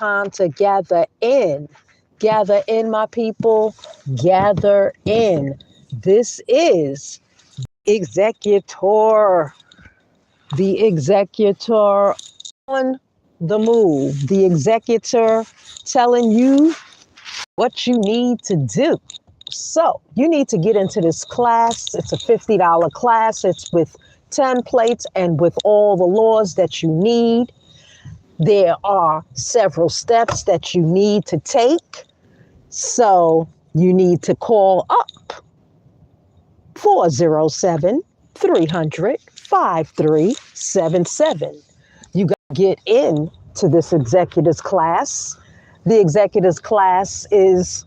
time to gather in. Gather in, my people. Gather in. This is Executor. The Executor on the move. The Executor telling you what you need to do. So you need to get into this class. It's a $50 class. It's with templates and with all the laws that you need. There are several steps that you need to take. So you need to call up 407-300-5377. You got to get in to this executors class. The executors class is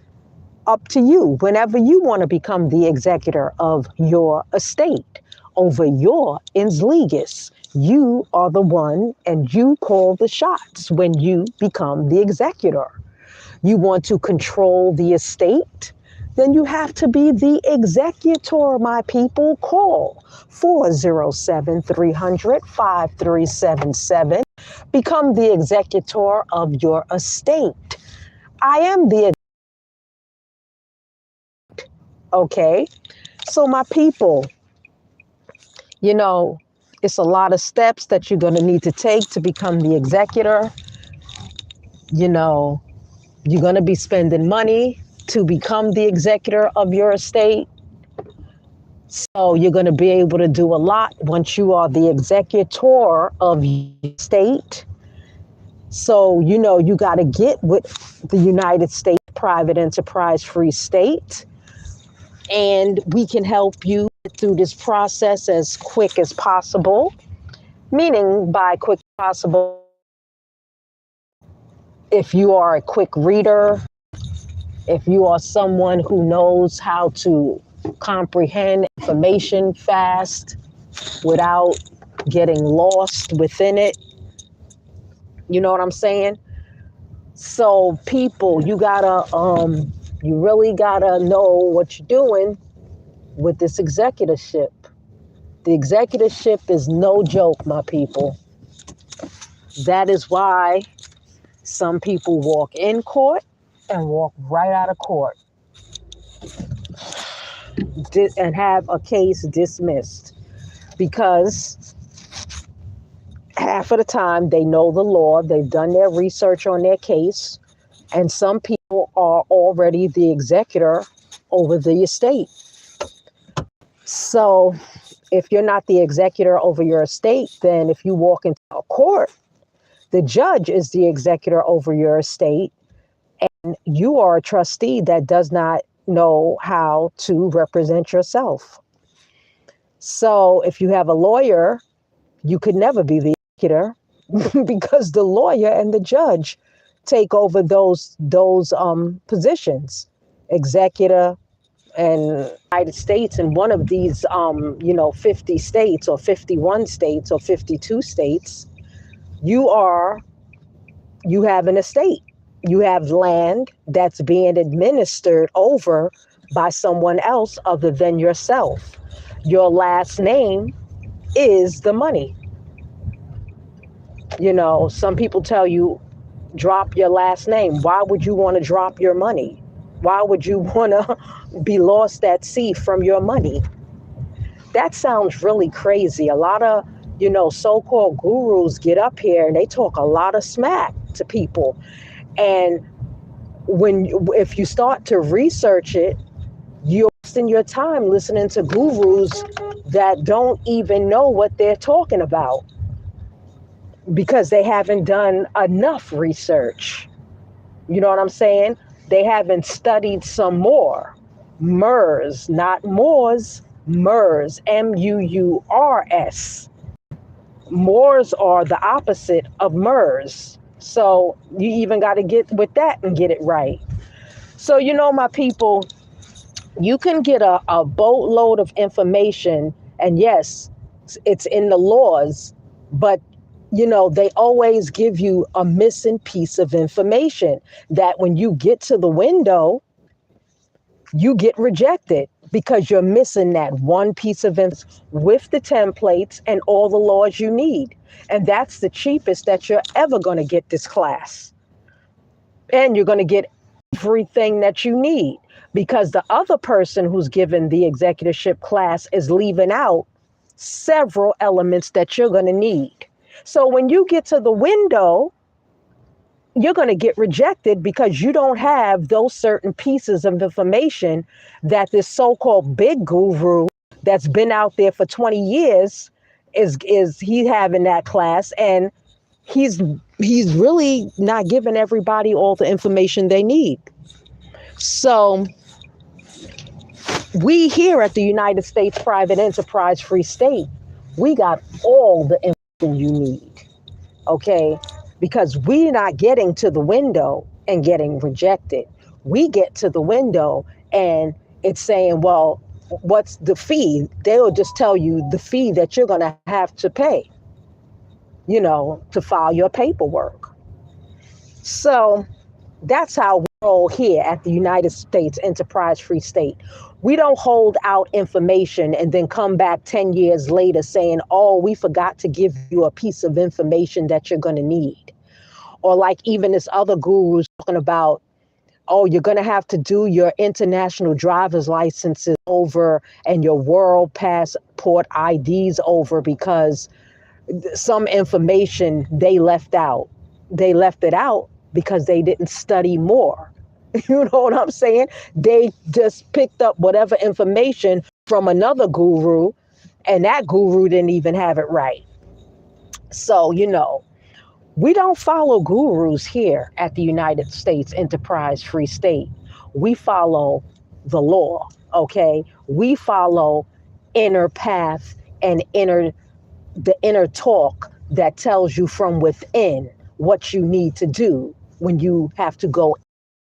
up to you whenever you want to become the executor of your estate over your ins legis. You are the one and you call the shots when you become the executor. You want to control the estate? Then you have to be the executor, my people. Call 407-300-5377. Become the executor of your estate. I am the okay. So my people, you know, it's a lot of steps that you're going to need to take to become the executor. You know, you're going to be spending money to become the executor of your estate. So you're going to be able to do a lot once you are the executor of your estate. So, you know, you got to get with the United States Private Enterprise Free State. And we can help you through this process as quick as possible. Meaning by quick as possible, if you are a quick reader, if you are someone who knows how to comprehend information fast without getting lost within it. You know what I'm saying? So people, you really gotta know what you're doing with this executorship. The executorship is no joke, my people. That is why some people walk in court and walk right out of court and have a case dismissed, because half of the time they know the law, they've done their research on their case, and some people are already the executor over the estate. So if you're not the executor over your estate, then if you walk into a court, the judge is the executor over your estate, and you are a trustee that does not know how to represent yourself. So if you have a lawyer, you could never be the executor because the lawyer and the judge take over those positions, executor and United States in one of these 50 states or 51 states or 52 states. You have an estate. You have land that's being administered over by someone else other than yourself. Your last name is the money. You know, some people tell you, drop your last name. Why would you want to drop your money? Why would you want to be lost at sea from your money? That sounds really crazy. A lot of, so-called gurus get up here and they talk a lot of smack to people. And if you start to research it, you're wasting your time listening to gurus that don't even know what they're talking about because they haven't done enough research. You know what I'm saying? They haven't studied some more. MERS, not Moors, MERS, MERS. Moors are the opposite of MERS. So you even got to get with that and get it right. So, my people, you can get a boatload of information. And yes, it's in the laws, but they always give you a missing piece of information that when you get to the window, you get rejected because you're missing that one piece of information with the templates and all the laws you need. And that's the cheapest that you're ever going to get this class. And you're going to get everything that you need, because the other person who's given the executorship class is leaving out several elements that you're going to need. So when you get to the window, you're going to get rejected because you don't have those certain pieces of information that this so-called big guru that's been out there for 20 years is he having that class, and he's really not giving everybody all the information they need. So we here at the United States Private Enterprise Free State, we got all the information you need, okay? Because we're not getting to the window and getting rejected. We get to the window and it's saying, well, what's the fee? They'll just tell you the fee that you're going to have to pay, you know, to file your paperwork. So that's how we roll here at the United States Enterprise Free State. We don't hold out information and then come back 10 years later saying, oh, we forgot to give you a piece of information that you're going to need. Or like even this other guru's talking about, oh, you're going to have to do your international driver's licenses over and your world passport IDs over because some information they left out. They left it out because they didn't study more. You know what I'm saying? They just picked up whatever information from another guru, and that guru didn't even have it right. So, you know, we don't follow gurus here at the United States Enterprise Free State. We follow the law, okay? We follow inner path and the inner talk that tells you from within what you need to do when you have to go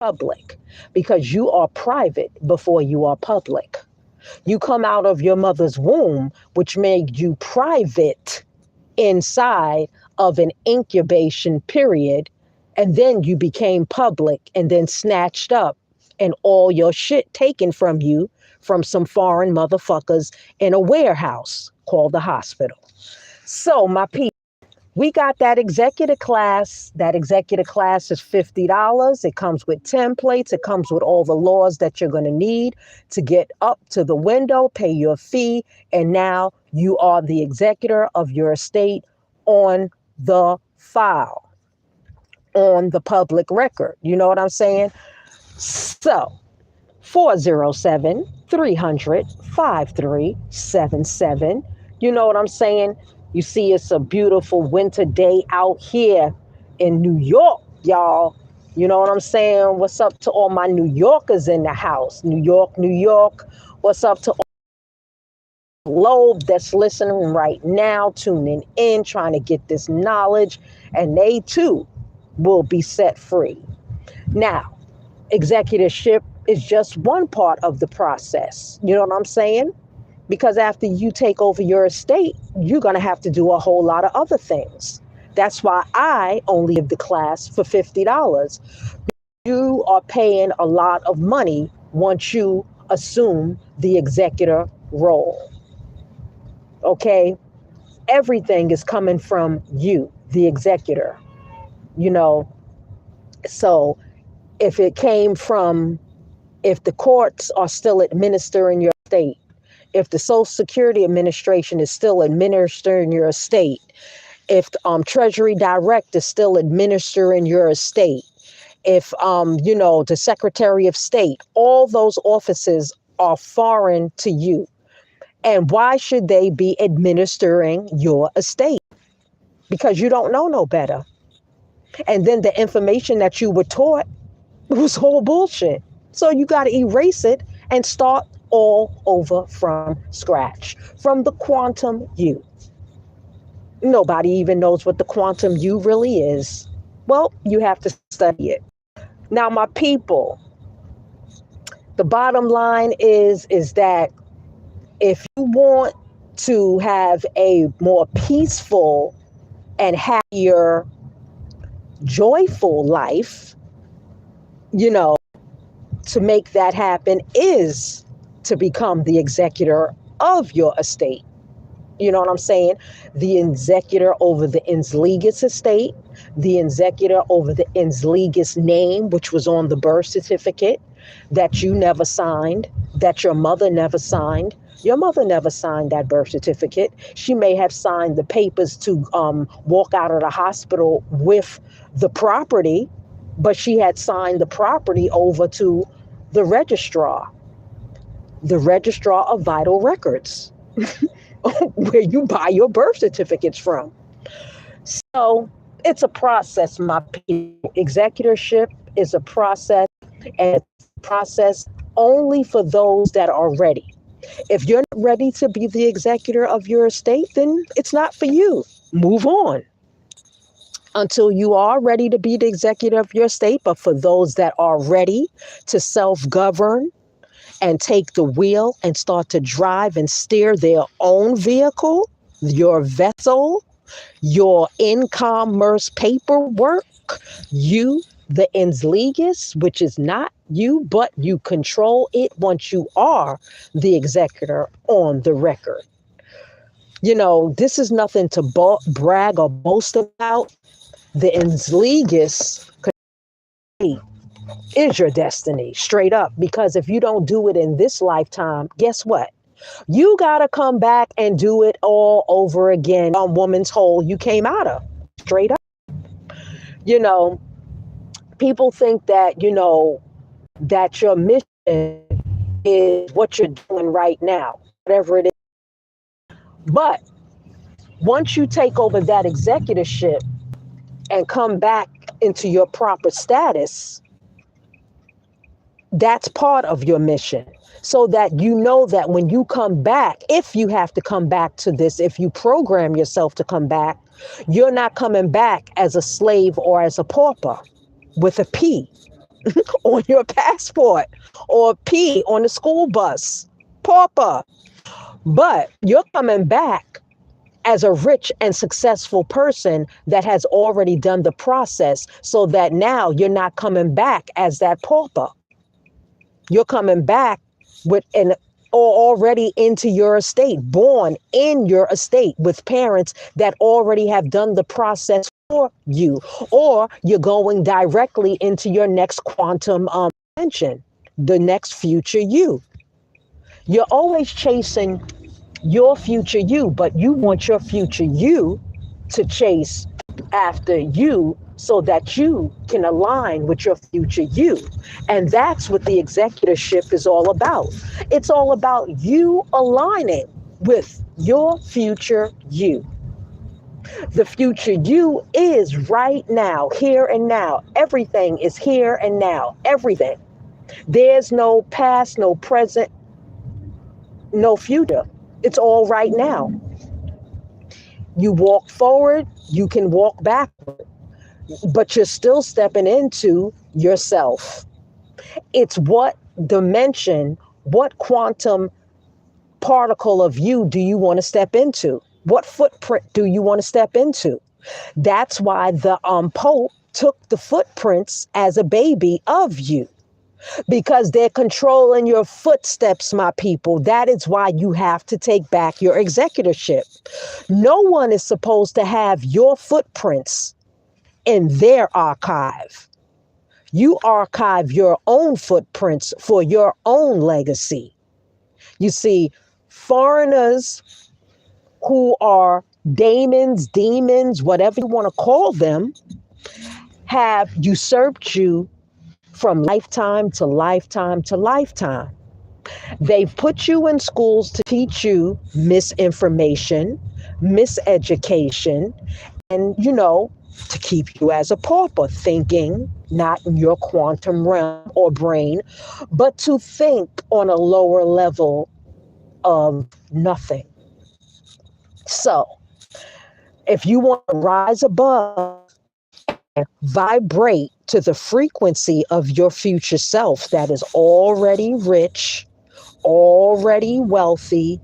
public, because you are private before you are public. You come out of your mother's womb, which made you private inside of an incubation period, and then you became public and then snatched up and all your shit taken from you from some foreign motherfuckers in a warehouse called the hospital. So my people, we got that executor class. That executor class is $50. It comes with templates. It comes with all the laws that you're going to need to get up to the window, pay your fee, and now you are the executor of your estate on the file, on the public record. You know what I'm saying? So 407-300-5377. You know what I'm saying? You see, it's a beautiful winter day out here in New York, y'all. You know what I'm saying? What's up to all my New Yorkers in the house? New York, New York. What's up to all the globe that's listening right now, tuning in, trying to get this knowledge, and they too will be set free. Now, executorship is just one part of the process. You know what I'm saying? Because after you take over your estate, you're going to have to do a whole lot of other things. That's why I only give the class for $50. You are paying a lot of money once you assume the executor role. Okay? Everything is coming from you, the executor. You know, so if the courts are still administering your estate, if the Social Security Administration is still administering your estate, if Treasury Direct is still administering your estate, if, the Secretary of State, all those offices are foreign to you. And why should they be administering your estate? Because you don't know no better. And then the information that you were taught was whole bullshit. So you got to erase it and start all over from scratch, from the quantum you. Nobody even knows what the quantum you really is. Well, you have to study it. Now, my people, the bottom line is that if you want to have a more peaceful and happier, joyful life, to make that happen is to become the executor of your estate. You know what I'm saying? The executor over the ins legis estate, the executor over the ins legis name, which was on the birth certificate that you never signed, that your mother never signed. Your mother never signed that birth certificate. She may have signed the papers to walk out of the hospital with the property, but she had signed the property over to the registrar of vital records, where you buy your birth certificates from. So it's a process, my people. Executorship is a process, and it's a process only for those that are ready. If you're not ready to be the executor of your estate, then it's not for you. Move on until you are ready to be the executor of your estate. But for those that are ready to self-govern and take the wheel and start to drive and steer their own vehicle, your vessel, your in-commerce paperwork, you, the ins legis, which is not you, but you control it once you are the executor on the record. You know, this is nothing to brag or boast about. The ins legis is your destiny, straight up. Because if you don't do it in this lifetime, guess what? You got to come back and do it all over again on woman's hole you came out of, straight up. You know, people think that, you know, that your mission is what you're doing right now, whatever it is. But once you take over that executorship and come back into your proper status, that's part of your mission. So that you know that when you come back, if you have to come back to this, if you program yourself to come back, you're not coming back as a slave or as a pauper with a P on your passport or a P on the school bus, pauper. But you're coming back as a rich and successful person that has already done the process, so that now you're not coming back as that pauper. You're coming back with an already into your estate, born in your estate with parents that already have done the process for you, or you're going directly into your next quantum dimension, the next future you. You're always chasing your future you, but you want your future you to chase after you so that you can align with your future you. And that's what the executorship is all about. It's all about you aligning with your future you. The future you is right now, here and now. Everything is here and now. Everything. There's no past, no present, no future. It's all right now. You walk forward, you can walk backward, but you're still stepping into yourself. It's what dimension, what quantum particle of you do you want to step into? What footprint do you want to step into? That's why the Pope took the footprints as a baby of you, because they're controlling your footsteps, my people. That is why you have to take back your executorship. No one is supposed to have your footprints in their archive. You archive your own footprints for your own legacy. You see, foreigners who are demons, whatever you want to call them, have usurped you from lifetime to lifetime to lifetime. They've put you in schools to teach you misinformation, miseducation, and, you know, to keep you as a pauper, thinking not in your quantum realm or brain, but to think on a lower level of nothing. So, if you want to rise above and vibrate to the frequency of your future self that is already rich, already wealthy,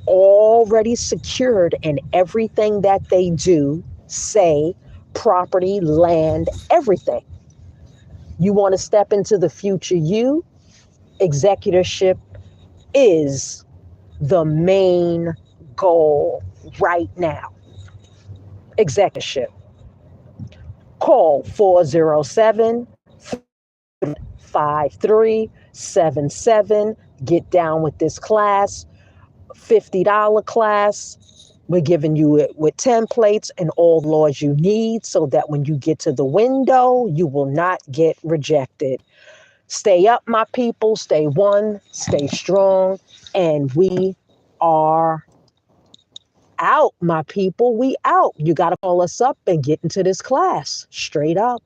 already secured in everything that they do, say, property, land, everything. You want to step into the future you, executorship is the main goal. right now. Executorship. Call 407-5377. Get down with this class. $50 class. We're giving you it with templates and all laws you need so that when you get to the window, you will not get rejected. Stay up, my people. Stay one, stay strong. And we are out, my people. We out. You got to call us up and get into this class. Straight up.